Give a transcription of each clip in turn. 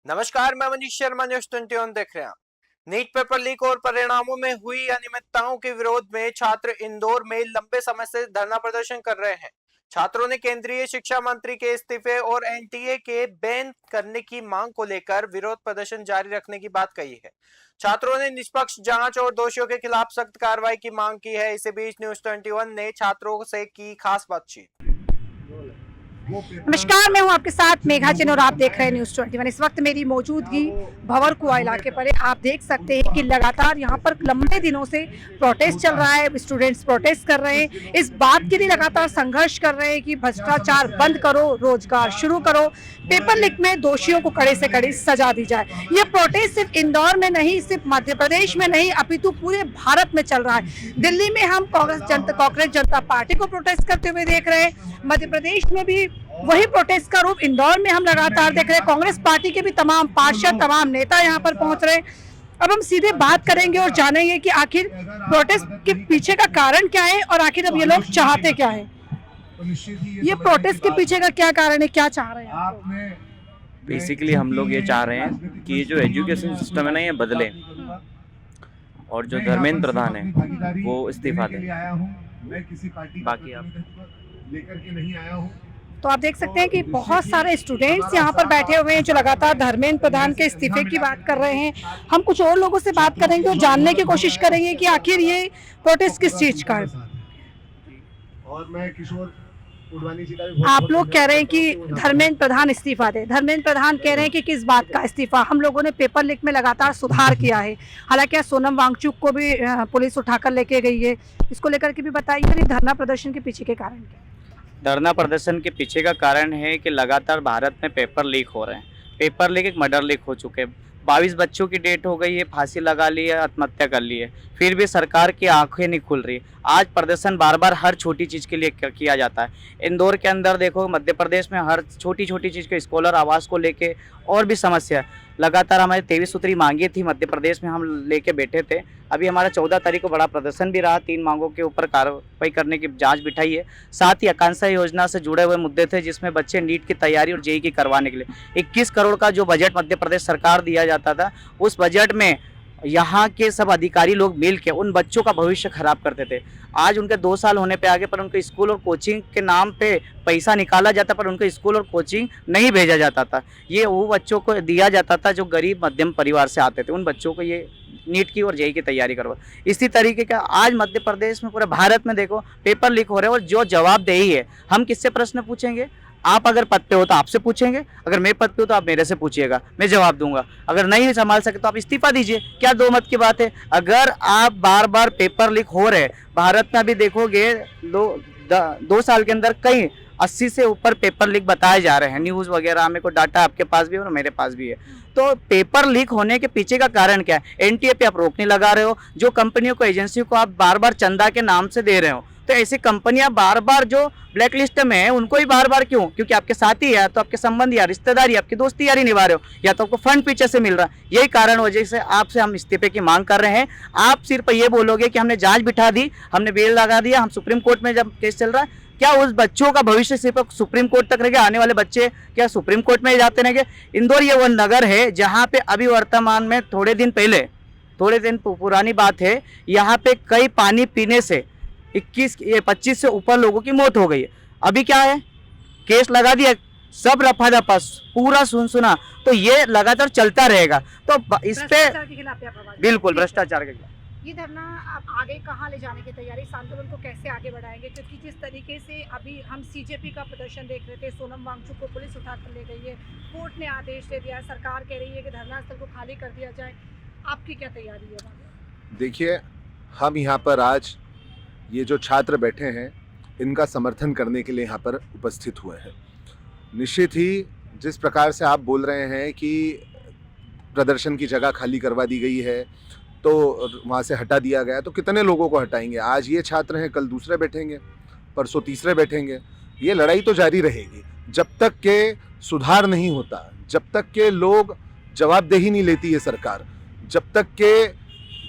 नमस्कार, मैं मनीष शर्मा, न्यूज़ 21 देख रहे हैं। नीट पेपर लीक और परिणामों में हुई अनियमितताओं के विरोध में छात्र इंदौर में लंबे समय से धरना प्रदर्शन कर रहे हैं। छात्रों ने केंद्रीय शिक्षा मंत्री के इस्तीफे और एनटीए के बैन करने की मांग को लेकर विरोध प्रदर्शन जारी रखने की बात कही है। छात्रों ने निष्पक्ष जांच और दोषियों के खिलाफ सख्त कार्रवाई की मांग की है। इसी बीच न्यूज़ 21 ने छात्रों से की खास बातचीत। नमस्कार, मैं हूं आपके साथ मेघा चिन और आप देख रहे हैं न्यूज़ 21। इस वक्त मेरी मौजूदगी भंवर कुआ इलाके पर है। आप देख सकते हैं कि लगातार यहां पर लंबे दिनों से प्रोटेस्ट चल रहा है। स्टूडेंट्स प्रोटेस्ट कर रहे हैं, इस बात के लिए लगातार संघर्ष कर रहे हैं कि भ्रष्टाचार बंद करो, रोजगार शुरू करो, पेपर लीक में दोषियों को कड़े से कड़ी सजा दी जाए। ये प्रोटेस्ट सिर्फ इंदौर में नहीं, सिर्फ मध्य प्रदेश में नहीं, अपितु पूरे भारत में चल रहा है। दिल्ली में हम कांग्रेस जनता पार्टी को प्रोटेस्ट करते हुए देख रहे हैं, मध्य प्रदेश में भी वही प्रोटेस्ट का रूप इंदौर में हम लगातार देख रहे हैं। कांग्रेस पार्टी के भी तमाम पार्षद, तमाम नेता यहां पर पहुंच रहे हैं। अब हम सीधे बात करेंगे और जानेंगे कि आखिर प्रोटेस्ट के पीछे का कारण क्या है और आखिर अब ये लोग चाहते क्या है। ये प्रोटेस्ट के पीछे का क्या कारण है, क्या चाह रहे हैं? बेसिकली हम लोग ये चाह रहे हैं कि ये जो एजुकेशन सिस्टम है ना, ये बदले और जो धर्मेंद्र प्रधान है वो इस्तीफा दे। बाकी आप लेकर के नहीं आया हूं। तो आप देख सकते हैं कि बहुत सारे स्टूडेंट्स यहाँ पर बैठे हुए हैं जो लगातार धर्मेंद्र प्रधान के इस्तीफे की बात कर रहे हैं। हम कुछ और लोगों से बात करेंगे और जानने की कोशिश करेंगे कि आखिर ये प्रोटेस्ट किस चीज का है। और मैं किशोर उडवाणी जी का भी आप लोग कह रहे हैं कि धर्मेंद्र प्रधान इस्तीफा दे। धर्मेंद्र प्रधान कह रहे हैं कि किस बात का इस्तीफा? हम लोगों ने पेपर लीक में लगातार सुधार किया है। हालांकि सोनम वांगचुक को भी पुलिस उठाकर लेके गई है। इसको लेकर के भी बताइए, धरना प्रदर्शन के पीछे के कारण क्या? धरना प्रदर्शन के पीछे का कारण है कि लगातार भारत में पेपर लीक हो रहे हैं। पेपर लीक, एक मर्डर लीक हो चुके हैं। 22 बच्चों की डेथ हो गई है, फांसी लगा ली है, आत्महत्या कर ली है, फिर भी सरकार की आंखें नहीं खुल रही। आज प्रदर्शन बार बार हर छोटी चीज़ के लिए किया जाता है। इंदौर के अंदर देखो, मध्य प्रदेश में हर छोटी छोटी चीज़ के स्कॉलर आवास को लेके और भी समस्या है। लगातार हमारी 23 सूत्री मांगे थी, मध्य प्रदेश में हम लेके बैठे थे। अभी हमारा 14 तारीख को बड़ा प्रदर्शन भी रहा। 3 मांगों के ऊपर कार्रवाई करने की जांच बिठाई है। साथ ही आकांक्षा योजना से जुड़े हुए मुद्दे थे, जिसमें बच्चे नीट की तैयारी और जेईई की करवाने के लिए 21 करोड़ का जो बजट मध्य प्रदेश सरकार दिया जाता था, उस बजट में यहाँ के सब अधिकारी लोग मिल के उन बच्चों का भविष्य खराब करते थे। आज उनके 2 साल होने पे आगे, पर उनके स्कूल और कोचिंग के नाम पे पैसा निकाला जाता, पर उनके स्कूल और कोचिंग नहीं भेजा जाता था। ये वो बच्चों को दिया जाता था जो गरीब मध्यम परिवार से आते थे। उन बच्चों को ये नीट की और जेईई की तैयारी करवा। इसी तरीके का आज मध्य प्रदेश में, पूरे भारत में देखो पेपर लीक हो रहे हैं। और जो जवाबदेही है, हम किससे प्रश्न पूछेंगे? आप अगर पद पे हो तो आपसे पूछेंगे, अगर मैं पद पे हो तो आप मेरे से पूछिएगा, मैं जवाब दूंगा। अगर नहीं संभाल सके तो आप इस्तीफा दीजिए। क्या दो मत की बात है? अगर आप बार बार पेपर लीक हो रहे, भारत में अभी देखोगे 2 साल के अंदर कई 80 से ऊपर पेपर लीक बताए जा रहे हैं। न्यूज़ वगैरह में कोई डाटा आपके पास भी है और मेरे पास भी है। तो पेपर लीक होने के पीछे का कारण क्या है? एनटीए पे आप रोक नहीं लगा रहे हो। जो कंपनियों को, एजेंसियों को आप बार बार चंदा के नाम से दे रहे हो, तो ऐसी कंपनियां बार बार जो ब्लैक लिस्ट में है उनको ही बार बार क्यों? क्योंकि आपके साथी है, तो आपके संबंध या रिश्तेदारी, आपकी दोस्ती यारी निभा रहे हो, या तो आपको फंड पीछे से मिल रहा है। यही कारण वजह से आपसे हम इस्तीफे की मांग कर रहे हैं। आप सिर्फ ये बोलोगे कि हमने जांच बिठा दी, हमने बेल लगा दिया, हम सुप्रीम कोर्ट में जब केस चल रहा है, क्या उस बच्चों का भविष्य सिर्फ सुप्रीम कोर्ट तक रहेगा? आने वाले बच्चे क्या सुप्रीम कोर्ट में जाते रहेंगे? इंदौर ये वो नगर है जहाँ पे अभी वर्तमान में थोड़े दिन पुरानी बात है, यहाँ पे कई पानी पीने से 25 से ऊपर लोगों की मौत हो गई है। अभी क्या है? केस लगा दिया, सब रफा दफा, पूरा सुनसुना। तो ये लगातार चलता रहेगा। तो इस पे बिल्कुल भ्रष्टाचार के खिलाफ ये धरना आप आगे कहाँ ले जाने की तैयारी, इस आंदोलन को कैसे आगे बढ़ाएंगे? क्योंकि जिस तरीके से अभी हम सीजेपी का प्रदर्शन देख रहे थे, सोनम वांगचुक को पुलिस उठाकर ले गई है, कोर्ट ने आदेश दे दिया, सरकार कह रही है कि धरना स्थल को खाली कर दिया जाए। आपकी क्या तैयारी है? देखिए, हम यहाँ पर आज ये जो छात्र बैठे हैं, इनका समर्थन करने के लिए यहाँ पर उपस्थित हुए हैं। निश्चित ही जिस प्रकार से आप बोल रहे हैं कि प्रदर्शन की जगह खाली करवा दी गई है, तो वहाँ से हटा दिया गया, तो कितने लोगों को हटाएंगे? आज ये छात्र हैं, कल दूसरे बैठेंगे, परसों तीसरे बैठेंगे। ये लड़ाई तो जारी रहेगी जब तक के सुधार नहीं होता, जब तक के लोग जवाबदेही नहीं लेती है सरकार, जब तक के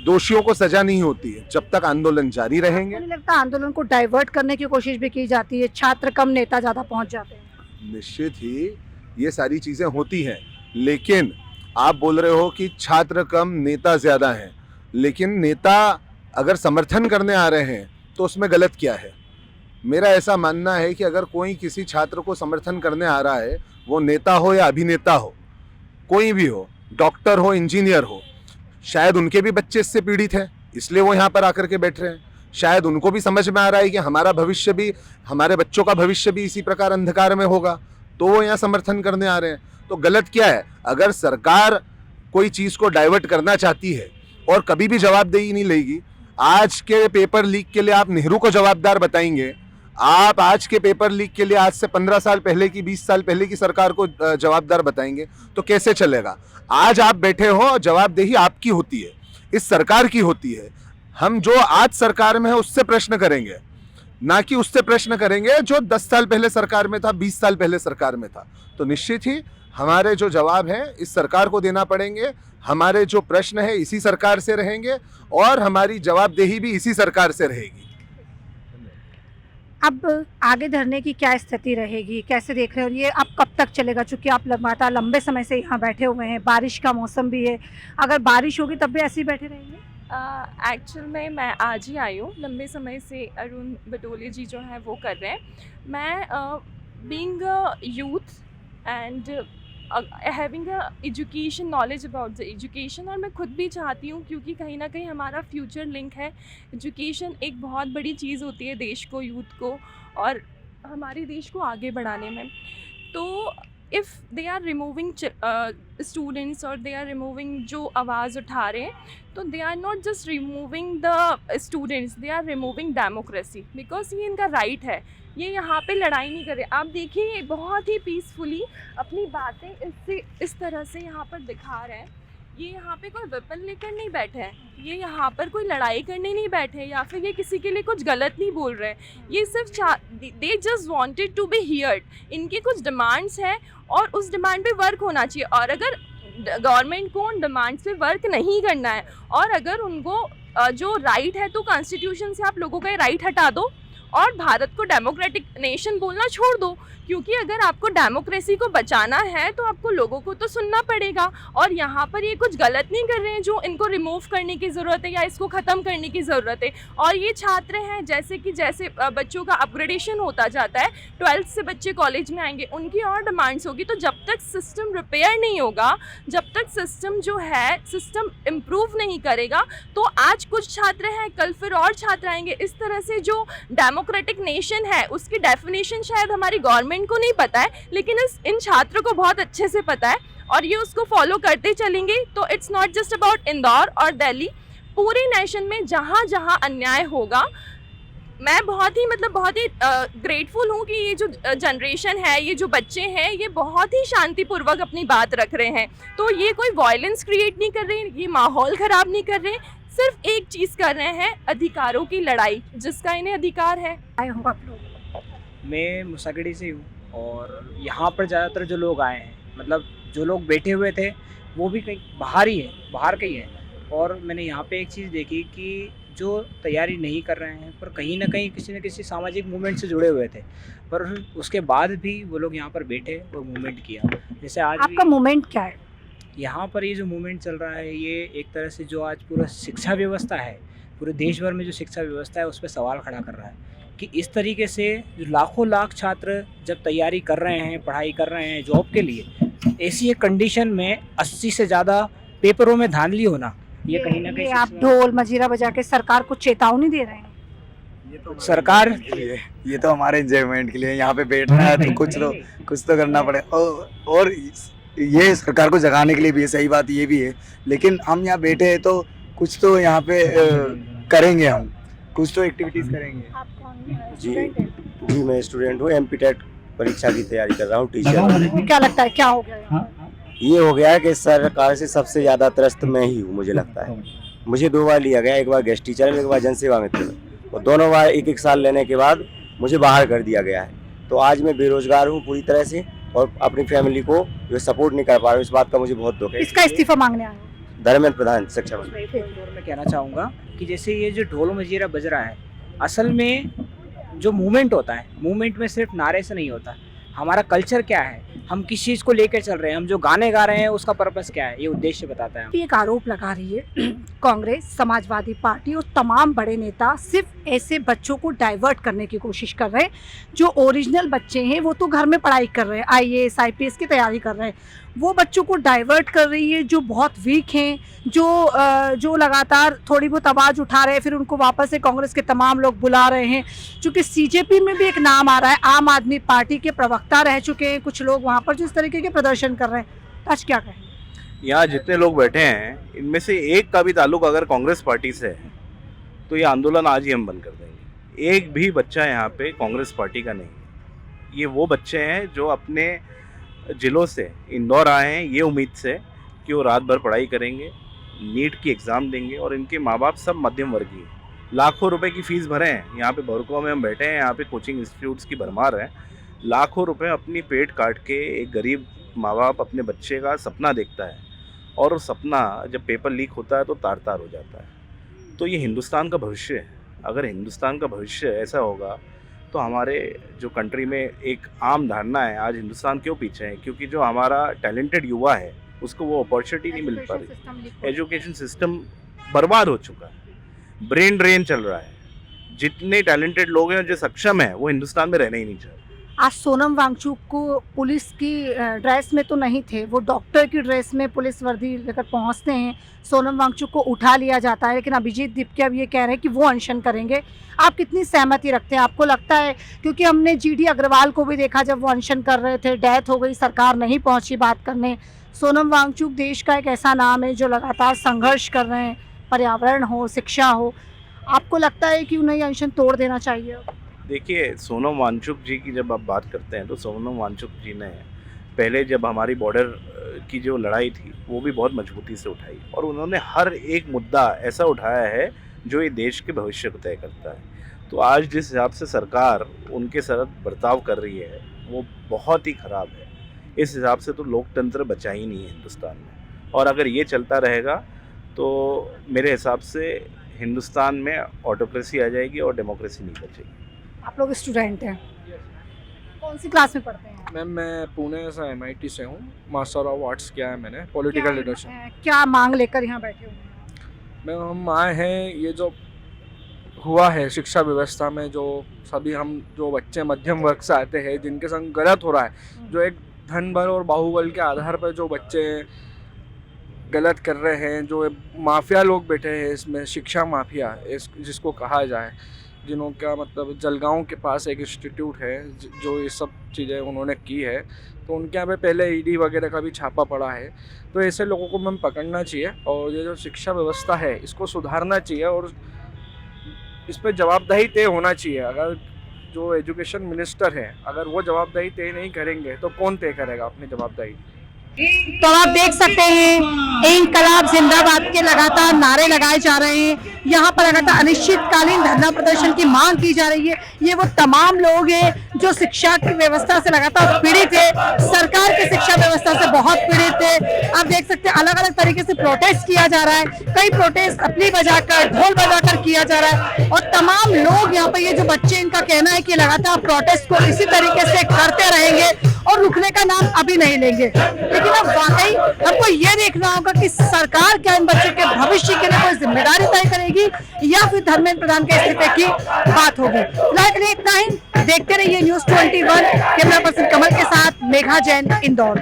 दोषियों को सजा नहीं होती है, जब तक आंदोलन जारी रहेंगे। नहीं लगता आंदोलन को डाइवर्ट करने की कोशिश भी की जाती है? छात्र कम, नेता ज्यादा पहुंच जाते हैं। निश्चित ही ये सारी चीजें होती हैं, लेकिन आप बोल रहे हो कि छात्र कम नेता ज़्यादा हैं, लेकिन नेता अगर समर्थन करने आ रहे हैं तो उसमें गलत क्या है? मेरा ऐसा मानना है कि अगर कोई किसी छात्र को समर्थन करने आ रहा है, वो नेता हो या अभिनेता हो, कोई भी हो, डॉक्टर हो, इंजीनियर हो, शायद उनके भी बच्चे इससे पीड़ित हैं, इसलिए वो यहाँ पर आकर के बैठ रहे हैं। शायद उनको भी समझ में आ रहा है कि हमारा भविष्य भी, हमारे बच्चों का भविष्य भी इसी प्रकार अंधकार में होगा, तो वो यहाँ समर्थन करने आ रहे हैं। तो गलत क्या है? अगर सरकार कोई चीज़ को डाइवर्ट करना चाहती है और कभी भी जवाबदेही नहीं लेगी, आज के पेपर लीक के लिए आप नेहरू को जवाबदार बताएंगे, आप आज के पेपर लीक के लिए आज से 15 साल पहले की, 20 साल पहले की सरकार को जवाबदार बताएंगे, तो कैसे चलेगा? आज आप बैठे हो, जवाबदेही आपकी होती है, इस सरकार की होती है। हम जो आज सरकार में है उससे प्रश्न करेंगे, ना कि उससे प्रश्न करेंगे जो 10 साल पहले सरकार में था, 20 साल पहले सरकार में था। तो निश्चित ही हमारे जो जवाब हैं इस सरकार को देना पड़ेंगे, हमारे जो प्रश्न है इसी सरकार से रहेंगे और हमारी जवाबदेही भी इसी सरकार से रहेगी। अब आगे धरने की क्या स्थिति रहेगी, कैसे देख रहे हो? ये अब कब तक चलेगा? चूंकि आप लगातार लंबे समय से यहाँ बैठे हुए हैं, बारिश का मौसम भी है, अगर बारिश होगी तब भी ऐसे ही बैठे रहेंगे? एक्चुअल में मैं आज ही आई हूँ, लंबे समय से अरुण बटोले जी जो हैं वो कर रहे हैं। मैं being a youth and having a education, knowledge about the education, और मैं खुद भी चाहती हूँ, क्योंकि कहीं ना कहीं हमारा फ्यूचर लिंक है। एजुकेशन एक बहुत बड़ी चीज़ होती है देश को, यूथ को और हमारे देश को आगे बढ़ाने में। तो if they are removing students और दे आर रिमूविंग जो आवाज़ उठा रहे हैं, तो they are not just removing the students, they are removing democracy, because ये इनका राइट है। ये यहाँ पे लड़ाई नहीं कर रहे। आप देखिए, ये बहुत ही पीसफुली अपनी बातें इस तरह से यहाँ पर दिखा रहे हैं। ये यहाँ पे कोई वेपन लेकर नहीं बैठे हैं, ये यहाँ पर कोई लड़ाई करने नहीं बैठे हैं, या फिर ये किसी के लिए कुछ गलत नहीं बोल रहे हैं। ये सिर्फ they just wanted to be heard. इनके कुछ डिमांड्स हैं और उस डिमांड पे वर्क होना चाहिए। और अगर गवर्नमेंट को उन डिमांड्स पे वर्क नहीं करना है और अगर उनको जो राइट है, तो कॉन्स्टिट्यूशन से आप लोगों का ये राइट हटा दो और भारत को डेमोक्रेटिक नेशन बोलना छोड़ दो। क्योंकि अगर आपको डेमोक्रेसी को बचाना है तो आपको लोगों को तो सुनना पड़ेगा। और यहाँ पर ये कुछ गलत नहीं कर रहे हैं जो इनको रिमूव करने की ज़रूरत है या इसको ख़त्म करने की ज़रूरत है। और ये छात्र हैं, जैसे बच्चों का अपग्रेडेशन होता जाता है, 12th से बच्चे कॉलेज में आएंगे, उनकी और डिमांड्स होगी। तो जब तक सिस्टम रिपेयर नहीं होगा, जब तक सिस्टम जो है सिस्टम इम्प्रूव नहीं करेगा, तो आज कुछ छात्र हैं, कल फिर और छात्र आएंगे। इस तरह से जो डेमोक्रेटिक नेशन है उसकी डेफिनेशन शायद हमारी गवर्नमेंट को नहीं पता है, लेकिन इन छात्रों को बहुत अच्छे से पता है और ये उसको फॉलो करते चलेंगे। तो it's not just about Indore और दिल्ली, पूरे नेशन में जहाँ जहाँ अन्याय होगा, मैं बहुत ही ग्रेटफुल हूँ कि ये जो जनरेशन है, ये जो बच्चे हैं, ये बहुत ही शांतिपूर्वक अपनी बात रख रहे हैं। तो ये कोई वायलेंस क्रिएट नहीं कर रहे, ये माहौल ख़राब नहीं कर रहे, सिर्फ एक चीज़ कर रहे हैं, अधिकारों की लड़ाई, जिसका इन्हें अधिकार है। आए हो आप लोग? मैं मुसागड़ी से हूँ और यहाँ पर ज़्यादातर जो लोग आए हैं, मतलब जो लोग बैठे हुए थे वो भी कहीं बाहर के ही हैं। और मैंने यहाँ पे एक चीज़ देखी कि जो तैयारी नहीं कर रहे हैं पर कहीं ना कहीं किसी न किसी सामाजिक मूवमेंट से जुड़े हुए थे, पर उसके बाद भी वो लोग यहाँ पर बैठे और मूवमेंट किया। जैसे आज आपका मूवमेंट क्या है? यहाँ पर ये जो मूवमेंट चल रहा है, ये एक तरह से जो आज पूरा शिक्षा व्यवस्था है, पूरे देश भर में जो शिक्षा व्यवस्था है उस पर सवाल खड़ा कर रहा है कि इस तरीके से जो लाखों लाख छात्र जब तैयारी कर रहे हैं, पढ़ाई कर रहे हैं जॉब के लिए, ऐसी एक कंडीशन में 80 से ज़्यादा पेपरों में धांधली होना, ये कहीं ना कहीं आप ढोल मजीरा बजा के सरकार को चेतावनी दे रहे हैं। ये तो सरकार ये तो हमारे एंजॉयमेंट के लिए यहाँ पे बैठना है, तो कुछ तो करना पड़ेगा। और ये सरकार को जगाने के लिए भी है, सही बात ये भी है, लेकिन हम यहाँ बैठे हैं तो कुछ तो यहाँ पे करेंगे, हम कुछ तो एक्टिविटीज करेंगे। आप कौन जी मैं स्टूडेंट हूँ, एमपीटेट परीक्षा की तैयारी कर रहा हूँ, टीचर। क्या लगता है क्या हो गया यहाँ पर? ये हो गया है कि सरकार से सबसे ज़्यादा त्रस्त मैं ही हूँ, मुझे लगता है। मुझे 2 बार लिया गया, एक बार गेस्ट टीचर में, एक बार जनसेवा मित्र में, और दोनों बार 1-1 साल लेने के बाद मुझे बाहर कर दिया गया है। तो आज मैं बेरोजगार हूँ पूरी तरह से और अपनी फैमिली को जो सपोर्ट नहीं कर पा रहा हूँ, इस बात का मुझे बहुत दुख है। इसका इस्तीफा मांगने आए हैं धर्मेंद्र प्रधान शिक्षा मंत्री। मैं कहना चाहूँगा कि जैसे ये जो ढोल मजीरा बज रहा है, असल में जो मूवमेंट होता है, मूवमेंट में सिर्फ नारे से नहीं होता, हमारा कल्चर क्या है, हम किस चीज़ को लेकर चल रहे हैं, हम जो गाने गा रहे हैं उसका पर्पस क्या है, ये उद्देश्य बताता है। एक आरोप लगा रही है कांग्रेस, समाजवादी पार्टी और तमाम बड़े नेता सिर्फ ऐसे बच्चों को डाइवर्ट करने की कोशिश कर रहे हैं जो ओरिजिनल बच्चे हैं, वो तो घर में पढ़ाई कर रहे हैं, IAS IPS की तैयारी कर रहे हैं, वो बच्चों को डाइवर्ट कर रही है जो बहुत वीक हैं, जो लगातार थोड़ी बहुत आवाज़ उठा रहे हैं, फिर उनको वापस से कांग्रेस के तमाम लोग बुला रहे हैं। चूँकि CJP में भी एक नाम आ रहा है, आम आदमी पार्टी के प्रवक्ता रह चुके हैं कुछ लोग वहाँ पर जो इस तरीके के प्रदर्शन कर रहे हैं, आज क्या कहें? यहाँ जितने लोग बैठे हैं इनमें से एक का भी ताल्लुक अगर कांग्रेस पार्टी से है तो ये आंदोलन आज ही हम बंद कर देंगे। एक भी बच्चा यहाँ पे कांग्रेस पार्टी का नहीं है। ये वो बच्चे हैं जो अपने ज़िलों से इंदौर आए हैं ये उम्मीद से कि वो रात भर पढ़ाई करेंगे, नीट की एग्ज़ाम देंगे, और इनके माँ बाप सब मध्यम वर्गीय लाखों रुपए की फ़ीस भरे हैं। यहाँ पे भरकों में हम बैठे हैं, यहाँ पे कोचिंग इंस्टीट्यूट्स की भरमार है, लाखों रुपए अपनी पेट काट के एक गरीब माँ बाप अपने बच्चे का सपना देखता है, और वो सपना जब पेपर लीक होता है तो तार तार हो जाता है। तो ये हिंदुस्तान का भविष्य है। अगर हिंदुस्तान का भविष्य ऐसा होगा तो हमारे जो कंट्री में एक आम धारणा है, आज हिंदुस्तान क्यों पीछे है, क्योंकि जो हमारा टैलेंटेड युवा है उसको वो अपॉर्चुनिटी नहीं मिल पा रही। एजुकेशन सिस्टम बर्बाद हो चुका है, ब्रेन ड्रेन चल रहा है। जितने टैलेंटेड लोग हैं जो सक्षम हैं वो हिंदुस्तान में रहना ही नहीं चाहते। आज सोनम वांगचुक को पुलिस की ड्रेस में तो नहीं थे, वो डॉक्टर की ड्रेस में पुलिस वर्दी लेकर पहुंचते हैं, सोनम वांगचुक को उठा लिया जाता है, लेकिन अभिजीत दीपके अब ये कह रहे हैं कि वो अनशन करेंगे। आप कितनी सहमति रखते हैं? आपको लगता है, क्योंकि हमने GD अग्रवाल को भी देखा जब वो अनशन कर रहे थे, डेथ हो गई, सरकार नहीं पहुंची बात करने। सोनम वांगचुक देश का एक ऐसा नाम है जो लगातार संघर्ष कर रहे हैं, पर्यावरण हो, शिक्षा हो, आपको लगता है कि उन्हें अनशन तोड़ देना चाहिए? देखिए, सोनम वांगचुक जी की जब आप बात करते हैं तो सोनम वांगचुक जी ने पहले जब हमारी बॉर्डर की जो लड़ाई थी वो भी बहुत मजबूती से उठाई, और उन्होंने हर एक मुद्दा ऐसा उठाया है जो ये देश के भविष्य को तय करता है। तो आज जिस हिसाब से सरकार उनके साथ बर्ताव कर रही है वो बहुत ही ख़राब है। इस हिसाब से तो लोकतंत्र बचा ही नहीं है हिंदुस्तान में, और अगर ये चलता रहेगा तो मेरे हिसाब से हिंदुस्तान में ऑटोक्रेसी आ जाएगी और डेमोक्रेसी नहीं बचेगी। आप लोग स्टूडेंट हैं, कौन सी क्लास में पढ़ते हैं? मैम मैं पुणे से MIT से हूँ, मास्टर ऑफ आर्ट्स किया है मैंने पॉलिटिकल लीडरशिप। क्या मांग लेकर यहाँ बैठे हुए हैं? मैम हम आए हैं, ये जो हुआ है शिक्षा व्यवस्था में, जो सभी हम जो बच्चे मध्यम वर्ग से आते हैं जिनके संग गलत हो रहा है, जो एक धन बल और बाहुबल के आधार पर जो बच्चे गलत कर रहे हैं, जो माफिया लोग बैठे हैं इसमें, शिक्षा माफिया जिसको कहा जाए, जिन्हों का मतलब जलगांव के पास एक इंस्टीट्यूट है जो ये सब चीज़ें उन्होंने की है, तो उनके यहाँ पे पहले ED वगैरह का भी छापा पड़ा है। तो ऐसे लोगों को मैम पकड़ना चाहिए, और ये जो शिक्षा व्यवस्था है इसको सुधारना चाहिए, और इस पर जवाबदेही तय होना चाहिए। अगर जो एजुकेशन मिनिस्टर है अगर वो जवाबदेही तय नहीं करेंगे तो कौन तय करेगा अपनी जवाबदेही? तो आप देख सकते हैं इंकलाब जिंदाबाद के लगातार नारे लगाए जा रहे हैं, यहाँ पर लगातार अनिश्चितकालीन धरना प्रदर्शन की मांग की जा रही है। ये वो तमाम लोग हैं जो शिक्षा की व्यवस्था से लगातार पीड़ित है, सरकार की शिक्षा व्यवस्था से बहुत पीड़ित है। आप देख सकते हैं अलग अलग तरीके से प्रोटेस्ट किया जा रहा है, कई प्रोटेस्ट अपनी बजाकर, ढोल बजाकर किया जा रहा है, और तमाम लोग यहाँ पर, ये जो बच्चे, इनका कहना है कि लगातार प्रोटेस्ट को इसी तरीके से करते रहेंगे और रुकने का नाम अभी नहीं लेंगे। लेकिन अब वाकई हमको ये देखना होगा कि सरकार क्या इन बच्चों के भविष्य के लिए कोई जिम्मेदारी तय करेगी या फिर धर्मेंद्र प्रधान के इस्तीफे की बात होगी। फिलहाल के लिए इतना ही, देखते रहिए News 21। कैमरा पर्सन कमल के साथ मेघा जैन, इंदौर।